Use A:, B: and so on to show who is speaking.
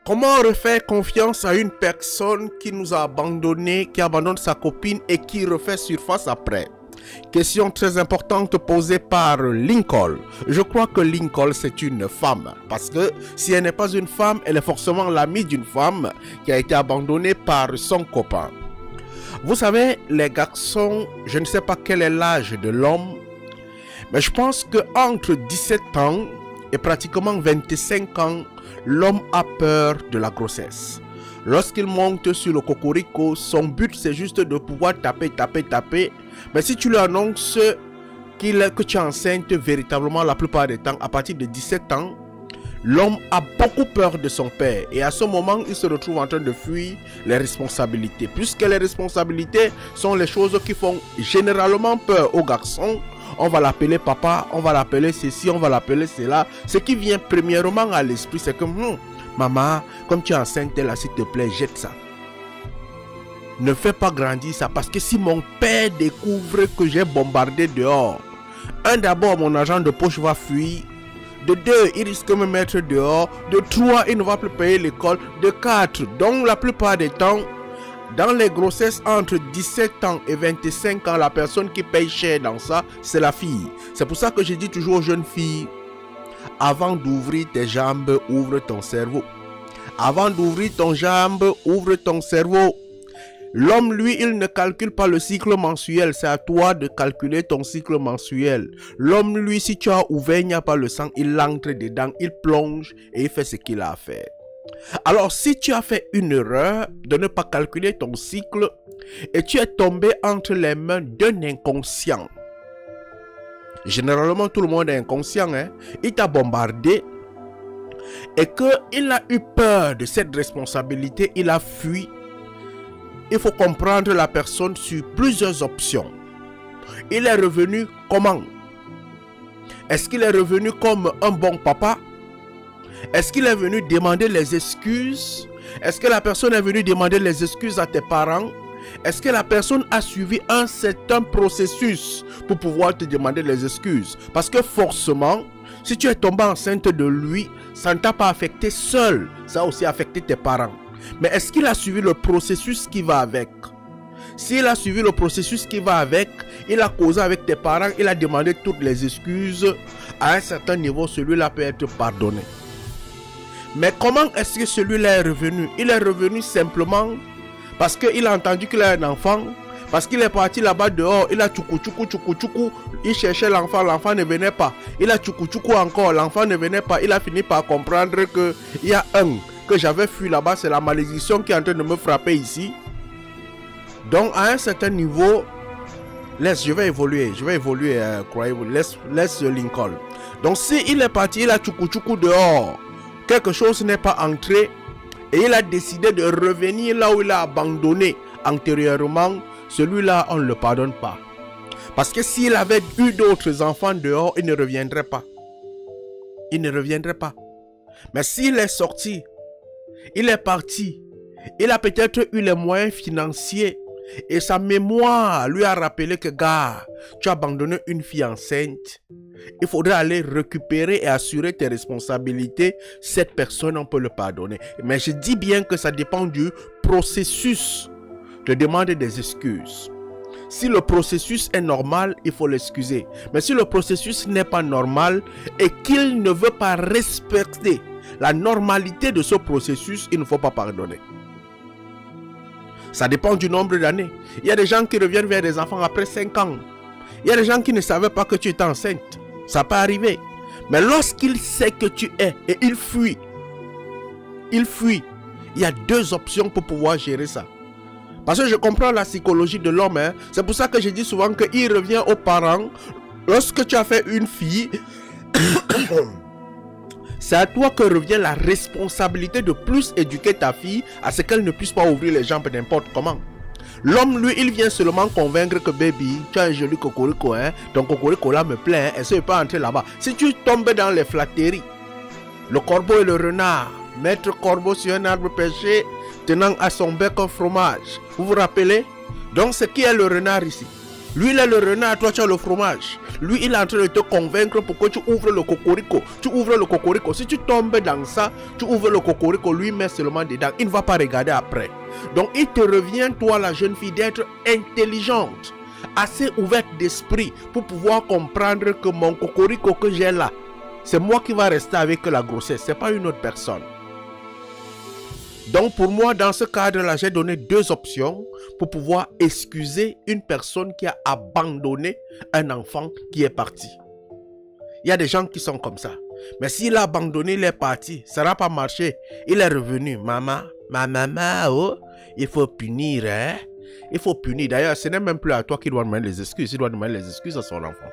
A: Comment refaire confiance à une personne qui nous a abandonné, qui abandonne sa copine et qui refait surface après? Question très importante posée par Lincoln. Je crois que Lincoln c'est une femme. Parce que si elle n'est pas une femme, elle est forcément l'amie d'une femme qui a été abandonnée par son copain. Vous savez, les garçons, je ne sais pas quel est l'âge de l'homme, mais je pense qu'entre 17 ans et pratiquement 25 ans, l'homme a peur de la grossesse. Lorsqu'il monte sur le cocorico, son but c'est juste de pouvoir taper. Mais si tu lui annonces que tu es enceinte véritablement la plupart des temps, à partir de 17 ans, l'homme a beaucoup peur de son père. Et à ce moment, il se retrouve en train de fuir les responsabilités. Puisque les responsabilités sont les choses qui font généralement peur aux garçons. On va l'appeler papa, on va l'appeler ceci, on va l'appeler cela. Ce qui vient premièrement à l'esprit, c'est que maman, comme tu es enceinte là, s'il te plaît, jette ça. Ne fais pas grandir ça, parce que si mon père découvre que j'ai bombardé dehors, d'abord mon argent de poche va fuir, de 2, il risque de me mettre dehors, de 3, il ne va plus payer l'école, de 4, donc la plupart des temps, dans les grossesses entre 17 ans et 25 ans, la personne qui paye cher dans ça, c'est la fille. C'est pour ça que je dis toujours aux jeunes filles, avant d'ouvrir tes jambes, ouvre ton cerveau. Avant d'ouvrir ton jambe, ouvre ton cerveau. L'homme, lui, il ne calcule pas le cycle mensuel. C'est à toi de calculer ton cycle mensuel. L'homme, lui, si tu as ouvert, il n'y a pas le sang, il entre dedans, il plonge et il fait ce qu'il a à faire. Alors, si tu as fait une erreur de ne pas calculer ton cycle et tu es tombé entre les mains d'un inconscient, généralement, tout le monde est inconscient, hein? Il t'a bombardé et qu'il a eu peur de cette responsabilité, il a fui. Il faut comprendre la personne sur plusieurs options. Il est revenu comment? Est-ce qu'il est revenu comme un bon papa? Est-ce qu'il est venu demander les excuses? Est-ce que la personne est venue demander les excuses à tes parents? Est-ce que la personne a suivi un certain processus pour pouvoir te demander les excuses? Parce que forcément, si tu es tombé enceinte de lui, ça ne t'a pas affecté seul. Ça a aussi affecté tes parents. Mais est-ce qu'il a suivi le processus qui va avec? S'il a suivi le processus qui va avec, il a causé avec tes parents, il a demandé toutes les excuses, à un certain niveau, celui-là peut être pardonné. Mais comment est-ce que celui-là est revenu? Il est revenu simplement parce qu'il a entendu qu'il a un enfant, parce qu'il est parti là-bas dehors, il a tchoukou, il cherchait l'enfant, l'enfant ne venait pas. Il a tchoukou encore, l'enfant ne venait pas. Il a fini par comprendre qu'il y a un que j'avais fui là-bas, c'est la malédiction qui est en train de me frapper ici. Donc à un certain niveau, je vais évoluer, croyez-vous, laisse Lincoln. Donc si il est parti, il a tchoukou dehors, quelque chose n'est pas entré, et il a décidé de revenir là où il a abandonné antérieurement, celui-là on ne le pardonne pas. Parce que s'il avait eu d'autres enfants dehors, il ne reviendrait pas. Il ne reviendrait pas. Mais s'il est sorti, il est parti, il a peut-être eu les moyens financiers et sa mémoire lui a rappelé que gars, tu as abandonné une fille enceinte, il faudrait aller récupérer et assurer tes responsabilités. Cette personne, on peut le pardonner. Mais je dis bien que ça dépend du processus de demander des excuses. Si le processus est normal, il faut l'excuser. Mais si le processus n'est pas normal et qu'il ne veut pas respecter la normalité de ce processus, il ne faut pas pardonner. Ça dépend du nombre d'années. Il y a des gens qui reviennent vers des enfants après 5 ans. Il y a des gens qui ne savaient pas que tu étais enceinte. Ça peut arriver. Mais lorsqu'il sait que tu es et il fuit, il y a 2 options pour pouvoir gérer ça. Parce que je comprends la psychologie de l'homme. Hein. C'est pour ça que je dis souvent qu'il revient aux parents. Lorsque tu as fait une fille, c'est à toi que revient la responsabilité de plus éduquer ta fille à ce qu'elle ne puisse pas ouvrir les jambes n'importe comment. L'homme, lui, il vient seulement convaincre que baby, tu as un joli cocorico, hein, ton cocorico là me plaît, hein, est-ce que je peux entrer là-bas? Si tu tombes dans les flatteries, le corbeau et le renard, mettre corbeau sur un arbre perché, tenant à son bec un fromage. Vous vous rappelez? Donc, ce qui est le renard ici? Lui, il est le renard, toi, tu as le fromage. Lui, il est en train de te convaincre pour que tu ouvres le cocorico. Tu ouvres le cocorico. Si tu tombes dans ça, tu ouvres le cocorico, lui met seulement dedans. Il ne va pas regarder après. Donc, il te revient, toi, la jeune fille, d'être intelligente, assez ouverte d'esprit pour pouvoir comprendre que mon cocorico que j'ai là, c'est moi qui va rester avec la grossesse, c'est pas une autre personne. Donc pour moi, dans ce cadre-là, j'ai donné 2 options pour pouvoir excuser une personne qui a abandonné un enfant qui est parti. Il y a des gens qui sont comme ça. Mais s'il a abandonné, il est parti, ça n'a pas marché. Il est revenu. Maman, oh, il faut punir, hein? Il faut punir. D'ailleurs, ce n'est même plus à toi qui doit demander les excuses. Il doit demander les excuses à son enfant.